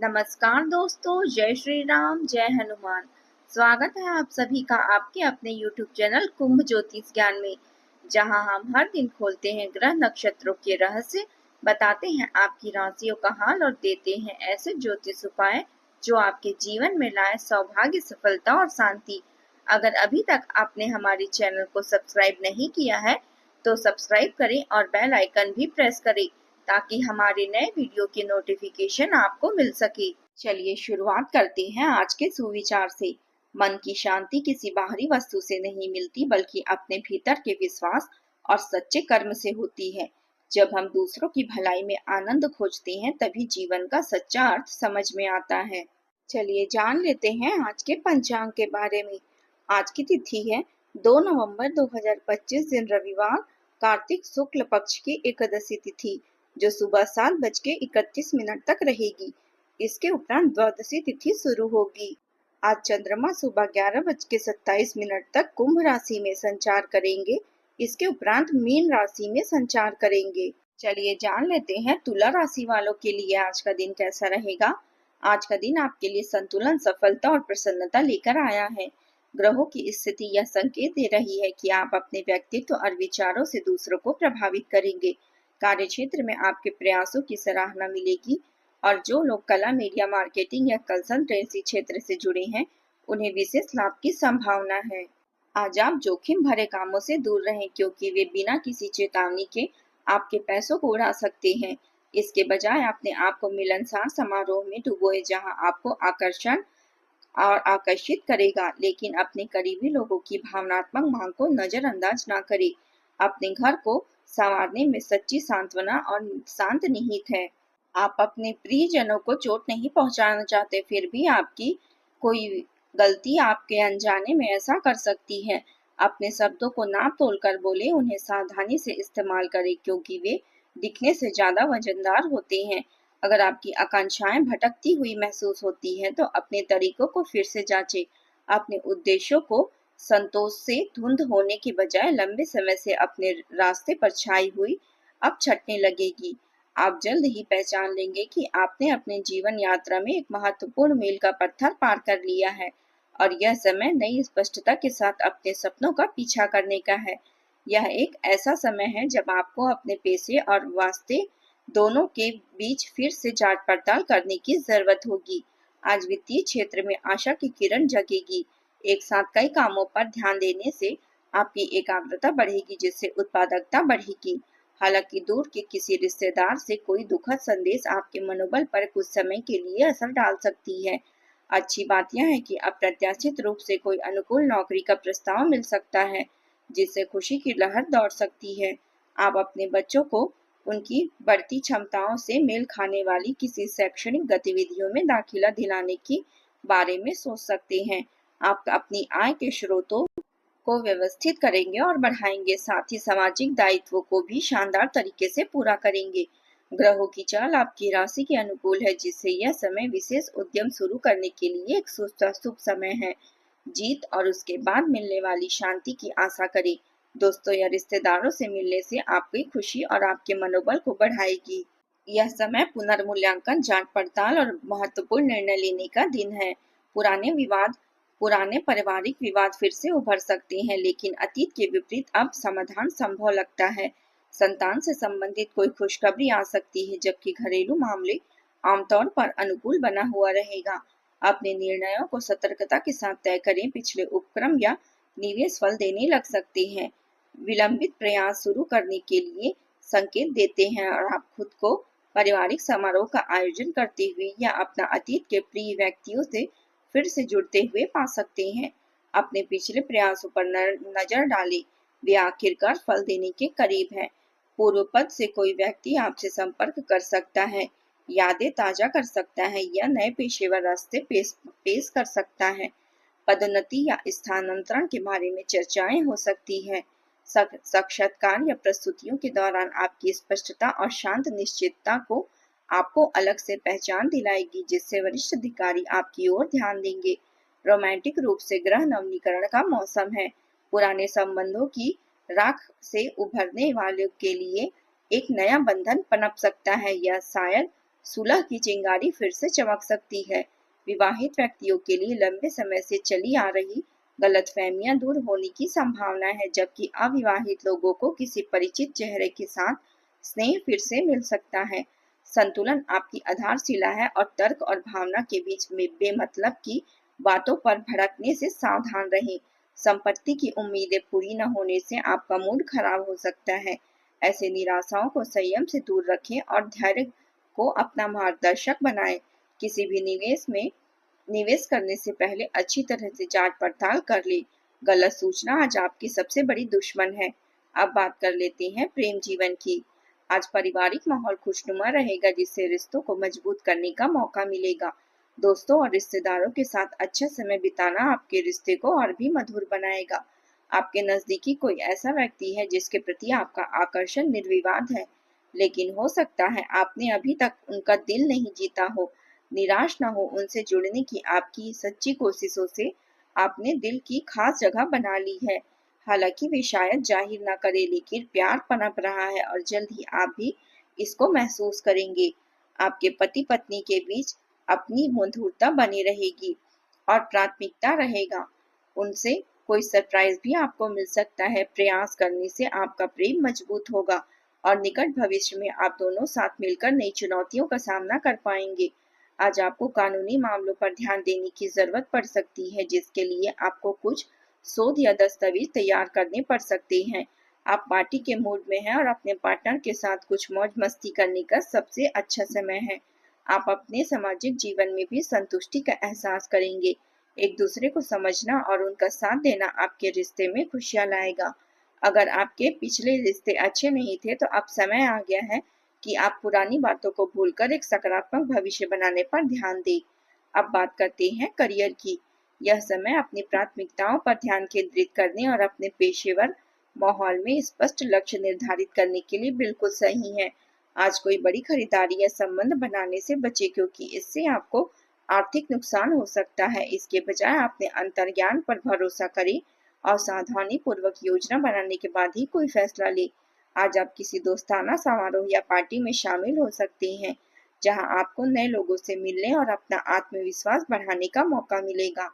नमस्कार दोस्तों, जय श्री राम, जय हनुमान। स्वागत है आप सभी का आपके अपने YouTube चैनल कुंभ ज्योतिष ज्ञान में, जहां हम हर दिन खोलते हैं ग्रह नक्षत्रों के रहस्य, बताते हैं आपकी राशियों का हाल और देते हैं ऐसे ज्योतिष उपाय जो आपके जीवन में लाए सौभाग्य, सफलता और शांति। अगर अभी तक आपने हमारे चैनल को सब्सक्राइब नहीं किया है तो सब्सक्राइब करें और बेल आइकन भी प्रेस करें ताकि हमारे नए वीडियो की नोटिफिकेशन आपको मिल सके। चलिए शुरुआत करते हैं आज के सुविचार से। मन की शांति किसी बाहरी वस्तु से नहीं मिलती बल्कि अपने भीतर के विश्वास और सच्चे कर्म से होती है। जब हम दूसरों की भलाई में आनंद खोजते हैं तभी जीवन का सच्चा अर्थ समझ में आता है। चलिए जान लेते हैं आज के पंचांग के बारे में। आज की तिथि है 2 नवंबर 2025 दिन रविवार, कार्तिक शुक्ल पक्ष की एकादशी तिथि जो सुबह 7:31 तक रहेगी। इसके उपरांत द्वादशी तिथि शुरू होगी। आज चंद्रमा सुबह 11:27 तक कुंभ राशि में संचार करेंगे। इसके उपरांत मीन राशि में संचार करेंगे। चलिए जान लेते हैं तुला राशि वालों के लिए आज का दिन कैसा रहेगा। आज का दिन आपके लिए संतुलन, सफलता और प्रसन्नता लेकर आया है। ग्रहों की स्थिति यह संकेत दे रही है कि आप अपने व्यक्तित्व और विचारों से दूसरों को प्रभावित करेंगे। कार्य क्षेत्र में आपके प्रयासों की सराहना मिलेगी और जो लोग कला, मीडिया, मार्केटिंग या कंसल्टेंसी क्षेत्र से जुड़े हैं उन्हें विशेष लाभ की संभावना है। आज आप जोखिम भरे कामों से दूर रहें क्योंकि वे बिना किसी चेतावनी के आपके पैसों को उड़ा सकते हैं। इसके बजाय अपने आप को मिलनसार समारोह में डुबोए जहां आपको आकर्षण और आकर्षित करेगा, लेकिन अपने करीबी लोगों की भावनात्मक मांग को नजरअंदाज न करें। अपने घर को संवारने में सच्ची सांत्वना और शांत निहित है। आप अपने प्रियजनों को चोट नहीं पहुंचाना चाहते, फिर भी आपकी कोई गलती आपके अनजाने में ऐसा कर सकती है। अपने शब्दों को नाप तोल कर बोले, उन्हें सावधानी से इस्तेमाल करें क्योंकि वे दिखने से ज्यादा वजनदार होते हैं। अगर आपकी आकांक्षाएं भटकती हुई महसूस होती है तो अपने तरीकों को फिर से जांचें। अपने उद्देश्यों को संतोष से धुंध होने के बजाय लंबे समय से अपने रास्ते पर छाई हुई अब छटने लगेगी। आप जल्द ही पहचान लेंगे कि आपने अपने जीवन यात्रा में एक महत्वपूर्ण मील का पत्थर पार कर लिया है और यह समय नई स्पष्टता के साथ अपने सपनों का पीछा करने का है। यह एक ऐसा समय है जब आपको अपने पेशे और वास्ते दोनों के बीच फिर से जांच पड़ताल करने की जरूरत होगी। आज वित्तीय क्षेत्र में आशा की किरण जगेगी। एक साथ कई कामों पर ध्यान देने से आपकी एकाग्रता बढ़ेगी जिससे उत्पादकता बढ़ेगी। हालांकि दूर के किसी रिश्तेदार से कोई दुखद संदेश आपके मनोबल पर कुछ समय के लिए असर डाल सकती है। अच्छी बात यह है कि अप्रत्याशित रूप से कोई अनुकूल नौकरी का प्रस्ताव मिल सकता है जिससे खुशी की लहर दौड़ सकती है। आप अपने बच्चों को उनकी बढ़ती क्षमताओं से मेल खाने वाली किसी शैक्षणिक गतिविधियों में दाखिला दिलाने के बारे में सोच सकते हैं। आप अपनी आय के स्रोतों को व्यवस्थित करेंगे और बढ़ाएंगे, साथ ही सामाजिक दायित्वों को भी शानदार तरीके से पूरा करेंगे। ग्रहों की चाल आपकी राशि के अनुकूल है जिससे यह समय विशेष उद्यम शुरू करने के लिए एक शुभ समय है। जीत और उसके बाद मिलने वाली शांति की आशा करें। दोस्तों या रिश्तेदारों से मिलने से आपकी खुशी और आपके मनोबल को बढ़ाएगी। यह समय पुनर्मूल्यांकन, जांच पड़ताल और महत्वपूर्ण निर्णय लेने का दिन है। पुराने पारिवारिक विवाद फिर से उभर सकते हैं, लेकिन अतीत के विपरीत अब समाधान संभव लगता है। संतान से संबंधित कोई खुशखबरी आ सकती है जबकि घरेलू मामले आमतौर पर अनुकूल बना हुआ रहेगा। अपने निर्णयों को सतर्कता के साथ तय करें, पिछले उपक्रम या निवेश फल देने लग सकते हैं। विलंबित प्रयास शुरू करने के लिए संकेत देते हैं और आप खुद को पारिवारिक समारोह का आयोजन करते हुए या अपना अतीत के प्रिय व्यक्तियों से फिर से जुड़ते हुए पा सकते हैं। अपने पिछले प्रयासों पर नजर डालें, वे आखिरकार फल देने के करीब हैं। पूर्व पद से कोई व्यक्ति आपसे संपर्क कर सकता है, यादें ताजा कर सकता है या नए पेशेवर रास्ते पेश कर सकता है। पदोन्नति या स्थानांतरण के बारे में चर्चाएं हो सकती है। साक्षात्कार या प्रस्तुतियों के दौरान आपकी स्पष्टता और शांत निश्चितता को आपको अलग से पहचान दिलाएगी जिससे वरिष्ठ अधिकारी आपकी ओर ध्यान देंगे। रोमांटिक रूप से ग्रह नवीनीकरण का मौसम है। पुराने संबंधों की राख से उभरने वालों के लिए एक नया बंधन पनप सकता है या शायद सुलह की चिंगारी फिर से चमक सकती है। विवाहित व्यक्तियों के लिए लंबे समय से चली आ रही गलतफहमियां दूर होने की संभावना है, जबकि अविवाहित लोगों को किसी परिचित चेहरे के साथ स्नेह फिर से मिल सकता है। संतुलन आपकी आधारशिला है और तर्क और भावना के बीच में बेमतलब की बातों पर भड़कने से सावधान रहें। संपत्ति की उम्मीदें पूरी न होने से आपका मूड खराब हो सकता है। ऐसे निराशाओं को संयम से दूर रखें और धैर्य को अपना मार्गदर्शक बनाएं। किसी भी निवेश करने से पहले अच्छी तरह से जांच पड़ताल कर ले। गलत सूचना आज आपकी सबसे बड़ी दुश्मन है। अब बात कर लेते हैं प्रेम जीवन की। आज पारिवारिक माहौल खुशनुमा रहेगा, जिससे रिश्तों को मजबूत करने का मौका मिलेगा। दोस्तों और रिश्तेदारों के साथ अच्छा समय बिताना आपके रिश्ते को और भी मधुर बनाएगा। आपके नजदीकी कोई ऐसा व्यक्ति है जिसके प्रति आपका आकर्षण निर्विवाद है, लेकिन हो सकता है आपने अभी तक उनका दिल नहीं जीता हो। निराश न हो, उनसे जुड़ने की आपकी सच्ची कोशिशों से आपने दिल की खास जगह बना ली है। हालांकि वे शायद जाहिर न करे, लेकिन प्यार पनप रहा है और जल्द ही आप भी इसको महसूस करेंगे। आपके पति पत्नी के बीच अपनी मधुरता बनी रहेगी और प्राथमिकता रहेगा। उनसे कोई सरप्राइज भी आपको मिल सकता है। प्रयास करने से आपका प्रेम मजबूत होगा और निकट भविष्य में आप दोनों साथ मिलकर नई चुनौतियों का सामना कर पाएंगे। आज आपको कानूनी मामलों पर ध्यान देने की जरूरत पड़ सकती है, जिसके लिए आपको कुछ शोध या दस्तावेज तैयार करने पड़ सकते हैं। आप पार्टी के मूड में हैं और अपने पार्टनर के साथ कुछ मौज मस्ती करने का सबसे अच्छा समय है। आप अपने सामाजिक जीवन में भी संतुष्टि का एहसास करेंगे। एक दूसरे को समझना और उनका साथ देना आपके रिश्ते में खुशियां लाएगा। अगर आपके पिछले रिश्ते अच्छे नहीं थे, तो अब समय आ गया है कि आप पुरानी बातों को भूलकर एक सकारात्मक भविष्य बनाने पर ध्यान दें। अब बात करते हैं करियर की। यह समय अपनी प्राथमिकताओं पर ध्यान केंद्रित करने और अपने पेशेवर माहौल में स्पष्ट लक्ष्य निर्धारित करने के लिए बिल्कुल सही है। आज कोई बड़ी खरीदारी या संबंध बनाने से बचे, क्योंकि इससे आपको आर्थिक नुकसान हो सकता है। इसके बजाय अपने अंतर्ज्ञान पर भरोसा करें और सावधानी पूर्वक योजना बनाने के बाद ही कोई फैसला ले। आज आप किसी दोस्ताना समारोह या पार्टी में शामिल हो सकते हैं, जहां आपको नए लोगों से मिलने और अपना आत्मविश्वास बढ़ाने का मौका मिलेगा।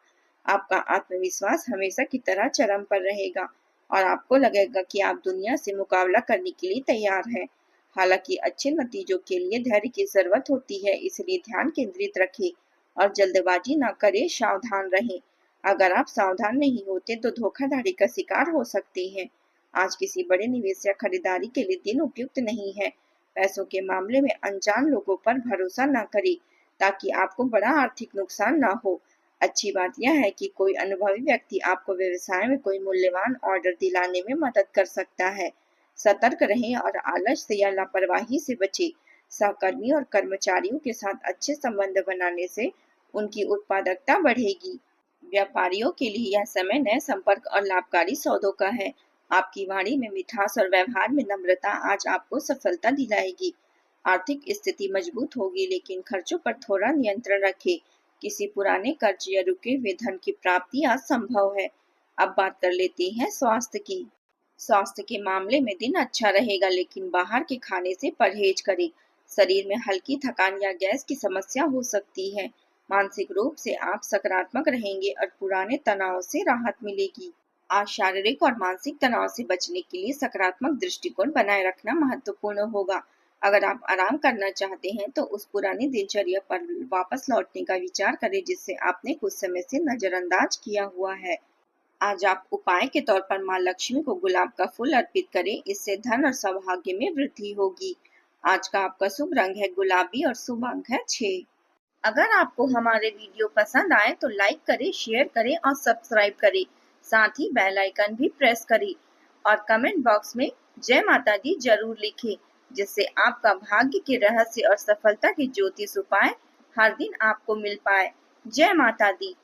आपका आत्मविश्वास हमेशा की तरह चरम पर रहेगा और आपको लगेगा कि आप दुनिया से मुकाबला करने के लिए तैयार हैं। हालांकि अच्छे नतीजों के लिए धैर्य की जरूरत होती है, इसलिए ध्यान केंद्रित रखें और जल्दबाजी न करें, सावधान रहें। अगर आप सावधान नहीं होते तो धोखाधड़ी का शिकार हो सकते हैं। आज किसी बड़े निवेश या खरीदारी के लिए दिन उपयुक्त नहीं है। पैसों के मामले में अनजान लोगों पर भरोसा न करें, ताकि आपको बड़ा आर्थिक नुकसान न हो। अच्छी बात यह है कि कोई अनुभवी व्यक्ति आपको व्यवसाय में कोई मूल्यवान ऑर्डर दिलाने में मदद कर सकता है। सतर्क रहें और आलस्य या लापरवाही से बचें। सहकर्मी और कर्मचारियों के साथ अच्छे संबंध बनाने से उनकी उत्पादकता बढ़ेगी। व्यापारियों के लिए यह समय नए संपर्क और लाभकारी सौदों का है। आपकी वाणी में मिठास और व्यवहार में नम्रता आज आपको सफलता दिलाएगी। आर्थिक स्थिति मजबूत होगी, लेकिन खर्चों पर थोड़ा नियंत्रण रखें। किसी पुराने कर्ज या रुके हुए धन की प्राप्ति आज संभव है। अब बात कर लेते हैं स्वास्थ्य की। स्वास्थ्य के मामले में दिन अच्छा रहेगा, लेकिन बाहर के खाने से परहेज करें। शरीर में हल्की थकान या गैस की समस्या हो सकती है। मानसिक रूप से आप सकारात्मक रहेंगे और पुराने तनाव से राहत मिलेगी। आज शारीरिक और मानसिक तनाव से बचने के लिए सकारात्मक दृष्टिकोण बनाए रखना महत्वपूर्ण होगा। अगर आप आराम करना चाहते हैं तो उस पुरानी दिनचर्या पर वापस लौटने का विचार करें, जिससे आपने कुछ समय से नजरअंदाज किया हुआ है। आज आप उपाय के तौर पर माँ लक्ष्मी को गुलाब का फूल अर्पित करें, इससे धन और सौभाग्य में वृद्धि होगी। आज का आपका शुभ रंग है गुलाबी और शुभ अंक है 6। अगर आपको हमारे वीडियो पसंद आए तो लाइक करें, शेयर करें और सब्सक्राइब करें। साथ ही बेल आइकन भी प्रेस करें और कमेंट बॉक्स में जय माता दी जरूर लिखें, जिससे आपका भाग्य के रहस्य और सफलता के ज्योतिष उपाय हर दिन आपको मिल पाए। जय माता दी।